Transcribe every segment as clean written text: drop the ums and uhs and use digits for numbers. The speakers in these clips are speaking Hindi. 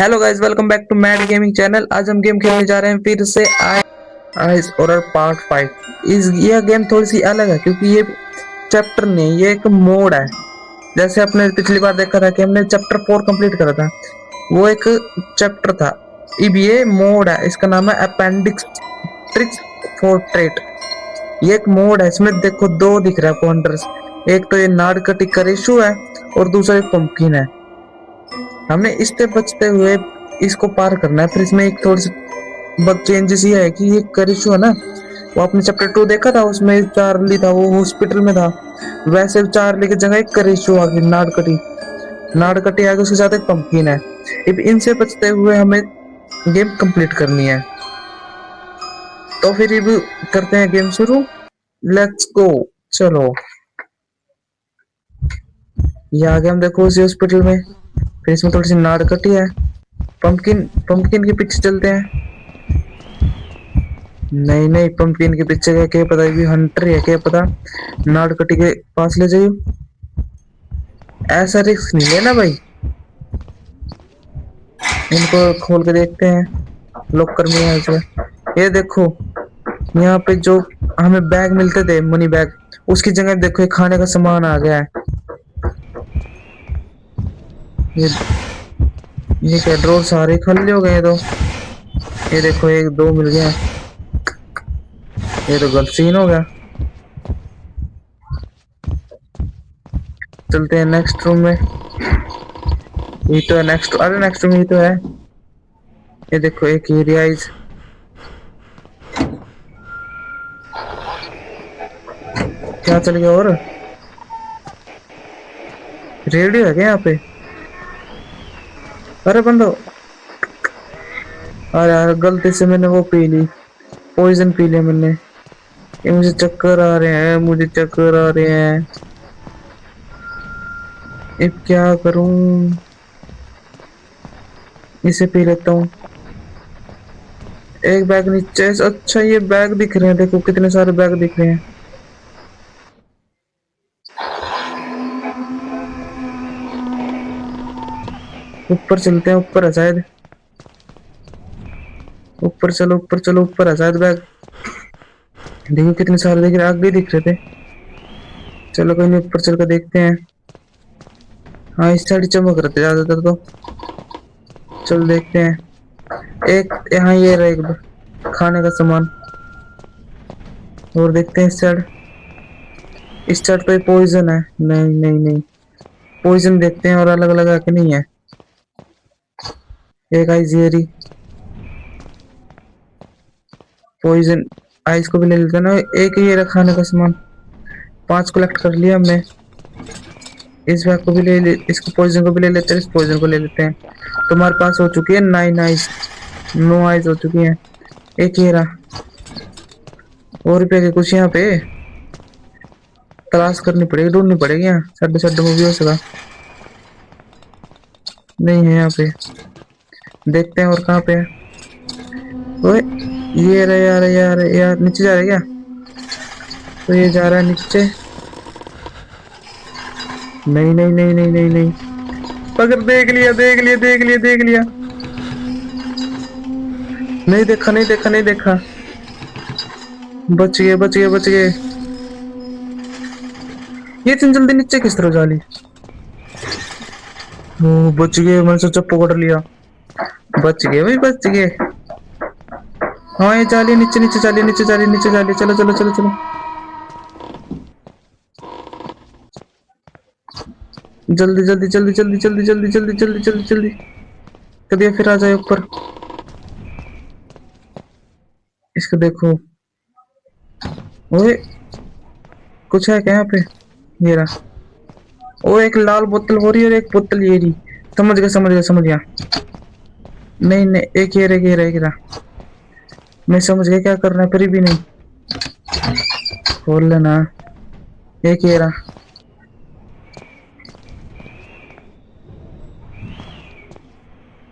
Hello guys, welcome back to Mad Gaming channel. आज हम गेम खेलने जा रहे हैं फिर से आइस हॉरर पार्ट 5। यह गेम थोड़ी सी अलग है क्योंकि ये चैप्टर नहीं, ये एक मोड है। जैसे आपने पिछली बार देखा था कि हमने चैप्टर 4 कंप्लीट करा था, वो एक चैप्टर था। अब ये मोड है, इसका नाम है अपेंडिक्स ट्रिक्स फॉर ट्रेट। ये एक मोड है, इसमें देखो दो दिख रहा है पॉइंटर्स। एक तो ये नारकटी का रेशू है और दूसरा एक पंपकिन है। हमने इससे बचते हुए इसको पार करना है। फिर इसमें एक थोड़ी सी बग चेंजेस ये है कि ये करिशु है ना, वो आपने चैप्टर 2 देखा था, उसमें चार्ली था, वो हॉस्पिटल में था। वैसे चार्ली की जगह एक करिशु आ गई, नाड़कटी नाड़कटी आ गई, उसके साथ एक पंपकिन है। अब इनसे बचते हुए हमें गेम कंप्लीट करनी है। तो फिर अब करते हैं गेम शुरू। Let's go. चलो, ये आ गए हम, देखो उसी हॉस्पिटल में। फिर इसमें थोड़ी सी नाड़कटी है। पंपकिन पंपकिन के पीछे चलते हैं। नहीं नहीं, पंपकिन के पीछे का क्या पता, ये हंटर है क्या पता। नाड़कटी के पास ले जाइयो, ऐसा रिस्क नहीं लेना भाई। इनको खोल के देखते हैं, लॉकर में है इसमें। ये देखो, यहाँ पे जो हमें बैग मिलते थे, मनी बैग, उसकी जगह देखो ये खाने का सामान आ गया है। ये ये क्या, ड्रॉर सारे खाली हो गए तो। ये देखो, एक दो मिल गया, ये तो गलत सीन हो गया। चलते हैं नेक्स्ट रूम में। ये तो है नेक्स्ट, अरे नेक्स्ट रूम ही तो है। ये देखो एक एरियाइज, क्या चल गया। और रेडियो है क्या यहाँ पे? अरे बंदो, अरे यार गलती से मैंने वो पी ली, पॉइजन पी लिया मैंने। ये मुझे चक्कर आ रहे हैं, मुझे चक्कर आ रहे हैं। अब क्या करूं? इसे पी लेता हूँ। एक बैग नीचे, अच्छा ये बैग दिख रहे हैं, देखो कितने सारे बैग दिख रहे हैं। ऊपर चलते हैं, ऊपर है शायद। ऊपर चलो, ऊपर चलो, ऊपर है शायद बैग। देखो कितने सारे दिख रहे, आगे दिख रहे थे। चलो कोई नहीं, ऊपर चल कर देखते हैं। हाँ, इस साइड चमक रहे थे ज्यादातर तो। चल देखते हैं। एक यहाँ ये रहा, एक खाने का सामान। और देखते हैं इस साइड। इस साइड पे पॉइजन है, नहीं नहीं नहीं। पॉइजन देखते हैं और अलग अलग आके नहीं है। एक आई जेरी पॉइजन, आइस को भी ले लेते हैं ना। एक ये रखा खाने का सामान, 5 कलेक्ट कर लिया हमने। इस बैग को भी ले ले, इसको पॉइजन को भी ले लेते हैं, इस पॉइजन को ले लेते हैं। तुम्हारे पास हो चुकी है 9 आइस, 9 आइस हो चुकी है। एक ये रहा। और रुपये के कुछ यहाँ पे तलाश करनी पड़ेगी, ढूंढनी पड़ेगी। यहाँ साढ़े साढ़े में भी हो सका, नहीं है यहाँ पे। देखते हैं और कहाँ पे है। ओए, ये रहा यार, यार यार नीचे जा रहा है क्या? तो ये जा रहा है नीचे। नहीं नहीं नहीं नहीं नहीं नहीं, अगर देख लिया देख लिया देख लिया देख लिया। नहीं देखा नहीं देखा नहीं देखा। बच गए बच गए बच गए। ये इतनी जल्दी नीचे किस तरह जा ली? ओ बच गए, मैंने सोचा पकड़ लिया। बच गए भाई, बच गए। हाँ ये चालिए, नीचे नीचे चालिए, नीचे चालिए, नीचे चालिए। चलो चलो चलो चलो, जल्दी जल्दी जल्दी जल्दी जल्दी जल्दी जल्दी जल्दी जल्दी जल्दी। कभी फिर आ जाए ऊपर। इसको देखो। ओए, कुछ है क्या यहाँ पे? ये रहा। ओ एक लाल बोतल हो रही है और एक बोतल ये रही। समझ गया समझ गया समझ गया। नहीं नहीं, एक ये रहा, एक ये रहा, एक रहा। मैं समझ गया क्या करना है, फिर भी नहीं। खोल लेना। एक ये रहा।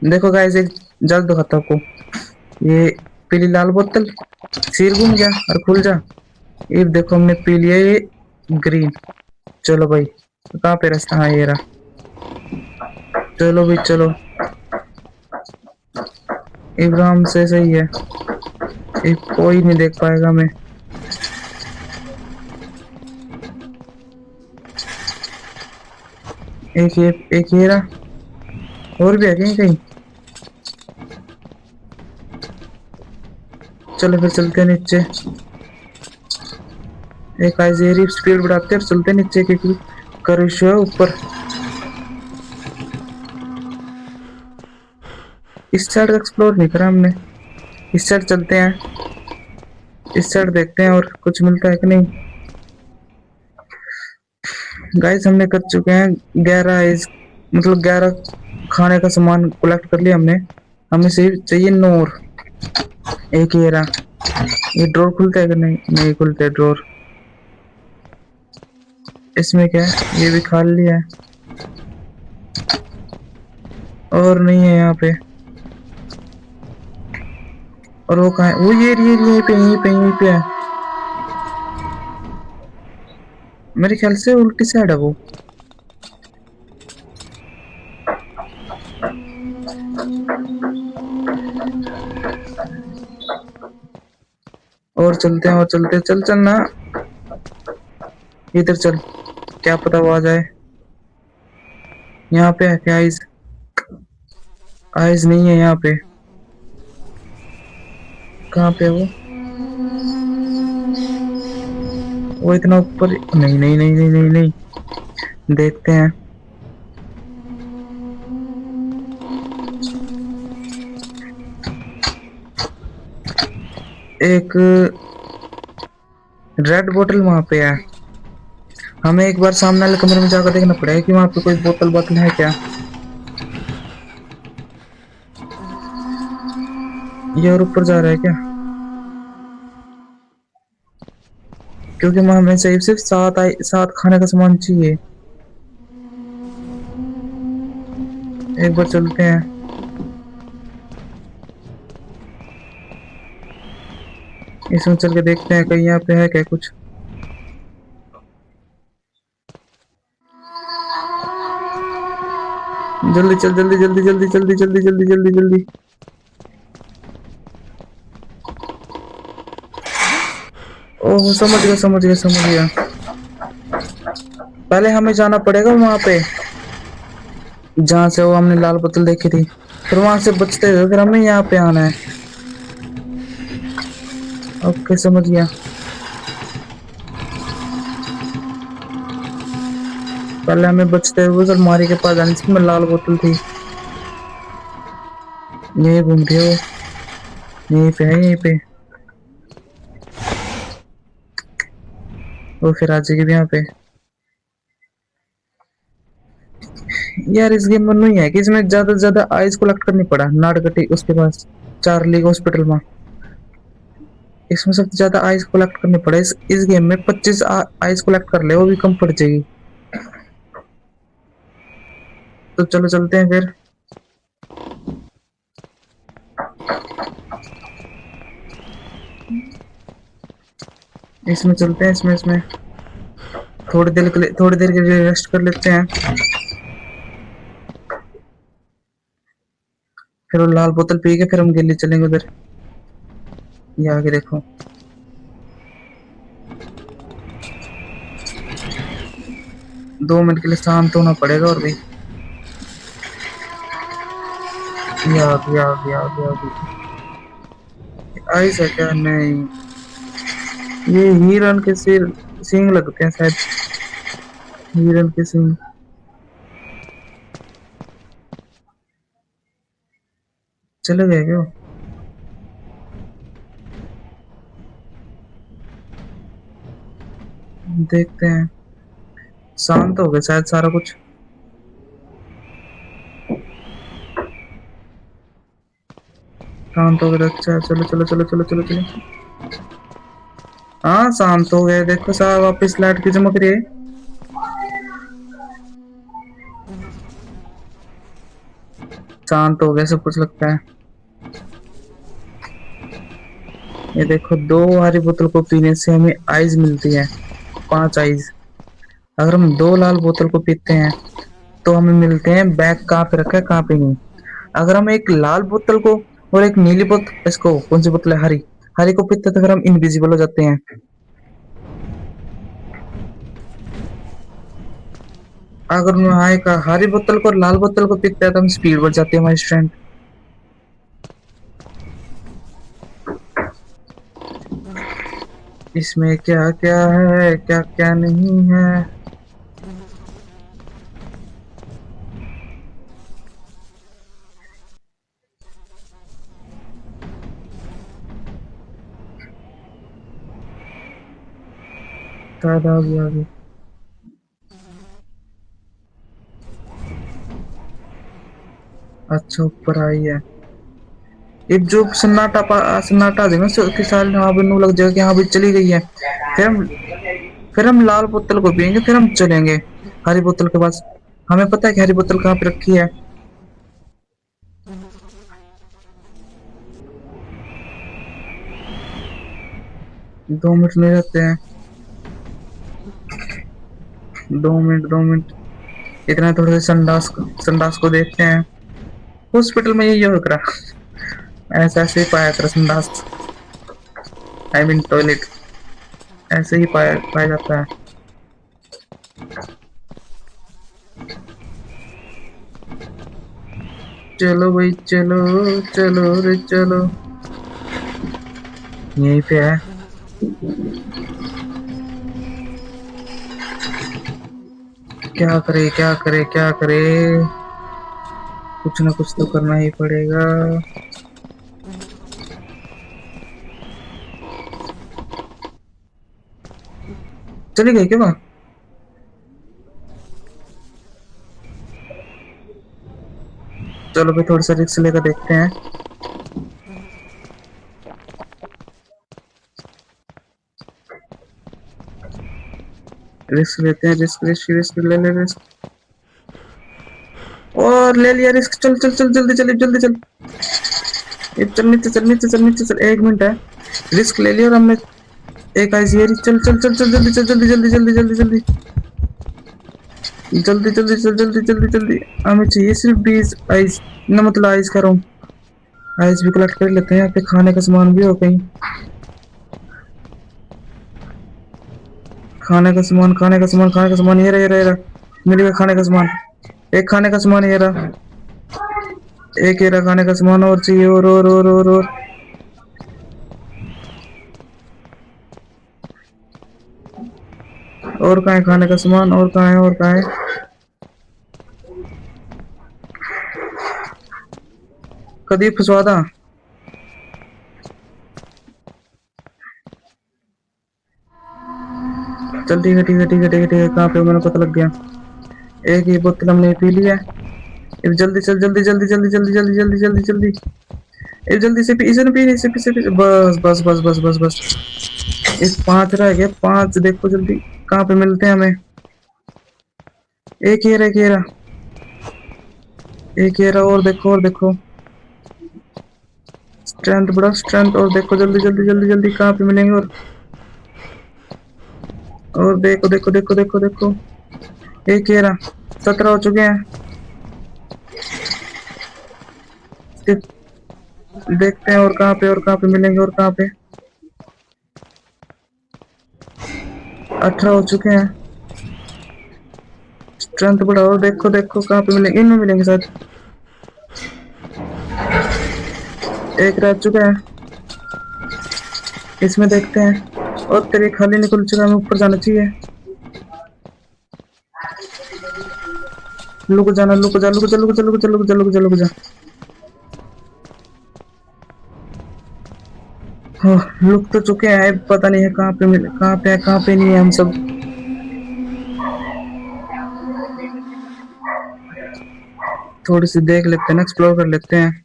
देखो गाइस, एक जल्द दिखाता हूँ आपको। ये पीली लाल बोतल, सिर घूम गया और खुल जा। ये देखो हमने पी लिया ये ग्रीन। चलो भाई, कहाँ पे रास्ता? हाँ ये रहा। चलो भाई चलो। इब्राहिम से सही है, एक कोई नहीं देख पाएगा हमें। एक ये रहा। और भी है कहीं कहीं। चलो फिर चलते हैं नीचे। एक आइजेरी स्पीड बढ़ाते हैं और चलते हैं नीचे, क्योंकि करिश है ऊपर। इस साइड एक्सप्लोर नहीं करा हमने। इस साइड चलते हैं, इस साइड देखते हैं और कुछ मिलता है कि नहीं। गाइस हमने कर चुके हैं 11 इस, मतलब 11 खाने का सामान कलेक्ट कर लिया हमने। हमें सिर्फ चाहिए 9 और। एक ये रहा। ये ड्रॉर खुलता है कि नहीं? नहीं खुलता है ड्रॉर। इसमें क्या है? ये भी खा लिया है। और नहीं है यहाँ पे। और वो कहाँ है? वो ये यहीं पे यहीं पे यहीं पे है। मेरे ख्याल से उल्टी साइड है वो। और चलते हैं और चलते हैं, चल चल ना। इधर चल, क्या पता वो आ जाए। यहाँ पे है क्या आइस? आइस नहीं है यहाँ पे। कहाँ पे है वो? वो इतना ऊपर नहीं नहीं नहीं नहीं नहीं नहीं। देखते हैं। एक रेड बोतल वहां पे है। हमें एक बार सामने वाले कमरे में जाकर देखना पड़ेगा कि वहां पे कोई बोतल बोतल है क्या। ये और ऊपर जा रहा है क्या? क्योंकि हमें सिर्फ सिर्फ 7 खाने का सामान चाहिए। एक बार चलते हैं। इसमें चल के देखते हैं कहीं यहाँ पे है क्या कुछ। जल्दी चल, जल्दी जल्दी जल्दी जल्दी जल्दी जल्दी जल्दी जल्दी। ओह समझ गया समझ गया समझ गया। पहले हमें जाना पड़ेगा वहां पे जहाँ से वो हमने लाल बोतल देखी थी। फिर वहां से बचते हुए फिर हमें यहाँ पे आना है। ओके समझ गया। पहले हमें बचते हुए उस अलमारी के पास जाने जिसमें लाल बोतल थी। यही घूम रही है वो, यहीं पे है यहीं पे। वो फिर आ जाएगी भी यहाँ पे। यार इस गेम में नहीं है कि इसमें ज्यादा से ज्यादा आइस कलेक्ट करनी पड़ा नाटकटी उसके पास, चार्ली हॉस्पिटल में। इसमें सबसे ज्यादा आइस कलेक्ट करनी पड़े। इस गेम में 25 आइस कलेक्ट कर ले वो भी कम पड़ जाएगी। तो चलो चलते हैं फिर। इसमें चलते हैं, इसमें इसमें थोड़ी देर के लिए रेस्ट कर लेते हैं। फिर वो लाल बोतल पी के फिर हम दिल्ली चलेंगे उधर। ये आगे देखो। 2 मिनट के लिए शांत होना पड़ेगा और भी। ये आ गया आ गया आ गया आ गया। आइस है क्या? नहीं, ये हिरन के सिर सींग लगते हैं शायद। हिरन के सींग। चले गए क्या? देखते हैं। शांत हो गया शायद सारा कुछ। शांत हो गया, अच्छा चलो चलो चलो चलो चलो चलो। हाँ शांत हो गए, देखो साहब वापस लाइट की चमक रही है। शांत हो गया सब कुछ लगता है। ये देखो 2 हरी बोतल को पीने से हमें आइस मिलती है, 5 आइस। अगर हम 2 लाल बोतल को पीते हैं तो हमें मिलते हैं बैग। कहाँ पे रखा है कहाँ पे नहीं। अगर हम एक लाल बोतल को और एक नीली बोतल, इसको कौन सी बोतल है, हरी। हरी को पीते तो फिर हम इनविजिबल हो जाते हैं। अगर हाय का हरी बोतल को और लाल बोतल को पीते हैं तो हम स्पीड बढ़ जाती है हमारी स्ट्रेंथ। इसमें क्या क्या है, क्या क्या नहीं है। दादा भी आ गई। अच्छा ऊपर आई है। एक जो सन्नाटा देगा कि साल हाँ भी नू लग जाएगा कि हाँ भी चली गई है। फिर हम फिर हम लाल बोतल को पियेंगे, फिर हम चलेंगे हरी बोतल के पास। हमें पता है कि हरी बोतल कहाँ पे रखी है। 2 मिनट नहीं रहते हैं। 2 मिनट 2 मिनट। इतना थोड़े से संडास को देखते हैं। हॉस्पिटल में यही हो रहा। ऐसा ऐसे ही पाया करा संडास। I mean toilet. ऐसे ही पाया जाता है। चलो भाई चलो, चलो रे चलो। यहीं पे है। क्या करे क्या करे क्या करे, कुछ ना कुछ तो करना ही पड़ेगा। चली गई क्या वहाँ? चलो भाई थोड़ा सा रिस्क लेकर देखते हैं। रिस्क लेते हैं, रिस्क रिस्क रिस्क ले ले रिस्क। और ले लिया रिस्क। चल चल चल जल्दी चल जल्दी चल। ये चल नीचे चल नीचे चल नीचे चल, 1 मिनट है। रिस्क ले लिया और हमने एक आइस ये चल चल चल चल जल्दी चल जल्दी जल्दी जल्दी जल्दी जल्दी जल्दी जल्दी चल जल्दी जल्दी जल्दी। हमें चाहिए सिर्फ 20 आइस, ना मतलब आइस कर रहा हूँ। आइस भी कलेक्ट कर लेते हैं, यहाँ पे खाने का सामान भी हो कहीं। खाने का सामान खाने का सामान खाने का सामान, ये रहा मिल गया खाने का सामान। एक खाने का सामान ये रहा। एक ये रहा खाने का सामान, और चाहिए और। और कहाँ है खाने का सामान, और कहाँ है और कहाँ है। कदी फसवादा। चल ठीक है ठीक है ठीक है ठीक है ठीक है, कहाँ पे मैंने पता लग गया। एक ये बोतल हमने पी लिया। अब जल्दी चल जल्दी जल्दी जल्दी जल्दी जल्दी जल्दी जल्दी जल्दी। अब जल्दी से पी, इसे पी इसे पी इसे पी। बस बस बस बस बस बस। इस 5 रह गए, 5 देखो जल्दी कहाँ पे मिलते हैं हमें। एक ये रहा एक ये रहा एक ये रहा, और देखो और देखो। स्ट्रेंथ बड़ा स्ट्रेंथ, और देखो जल्दी जल्दी जल्दी जल्दी कहाँ पे मिलेंगे। और देखो देखो देखो देखो देखो। एक ये रहा। 17 हो चुके हैं। देखते हैं और कहाँ पे मिलेंगे और कहाँ पे। 18 हो चुके हैं। स्ट्रेंथ बढ़ाओ, देखो देखो कहाँ पे मिलेंगे, इनमें मिलेंगे शायद। एक रह चुका है, इसमें देखते हैं। और तेरे खाली निकल चुका, हमें ऊपर जाना चाहिए। लुक जाना, लुक जा लुक जा लुक जा लुक जा लुक जा लुक जा लुक जा। हाँ लुक तो चुके हैं, पता नहीं है कहाँ पे मिले, कहाँ पे है कहाँ पे नहीं है हम सब। थोड़ी सी देख लेते हैं ना, एक्सप्लोर कर लेते हैं।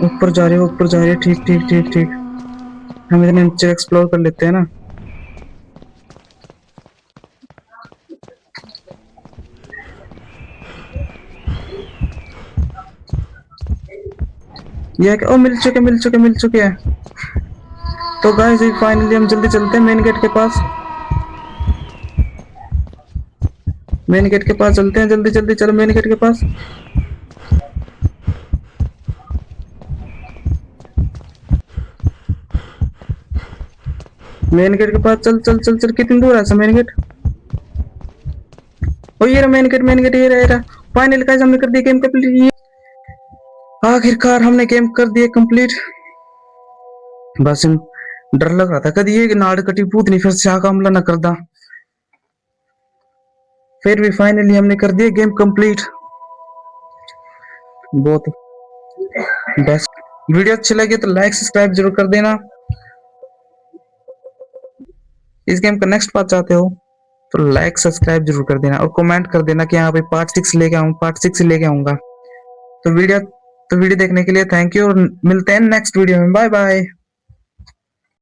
ऊपर जा रही है ऊपर जा रही है, ठीक ठीक ठीक ठीक। हम इतने नीचे एक्सप्लोर कर लेते हैं ना। ये ओ मिल चुके हैं। तो गाइस फाइनली हम जल्दी चलते हैं मेन गेट के पास। मेन गेट के पास चलते हैं, जल्दी जल्दी चलो मेन गेट के पास। मेन गेट के पास चल चल चल चल। कितनी दूर है मेन गेट? ओ ये रहा मेन गेट, मेन गेट ये रहा। फाइनली गाइस हमने कर दिया गेम कंप्लीट। आखिरकार हमने गेम कर दिया कंप्लीट। बस डर लग रहा था कभी ये नाड़ कटी पूत नहीं फिर से आका हमला न कर दा। फिर भी फाइनली हमने कर दिया गेम कंप्लीट। बहुत बेस्ट। वीडियो अच्छी लगी तो लाइक सब्सक्राइब जरूर कर देना। इस गेम का नेक्स्ट पार्ट चाहते हो तो लाइक सब्सक्राइब जरूर कर देना और कमेंट कर देना कि यहाँ पे पार्ट 6 लेके आऊँ, पार्ट 6 लेके आऊंगा। तो वीडियो देखने के लिए थैंक यू और मिलते हैं नेक्स्ट वीडियो में। Bye bye.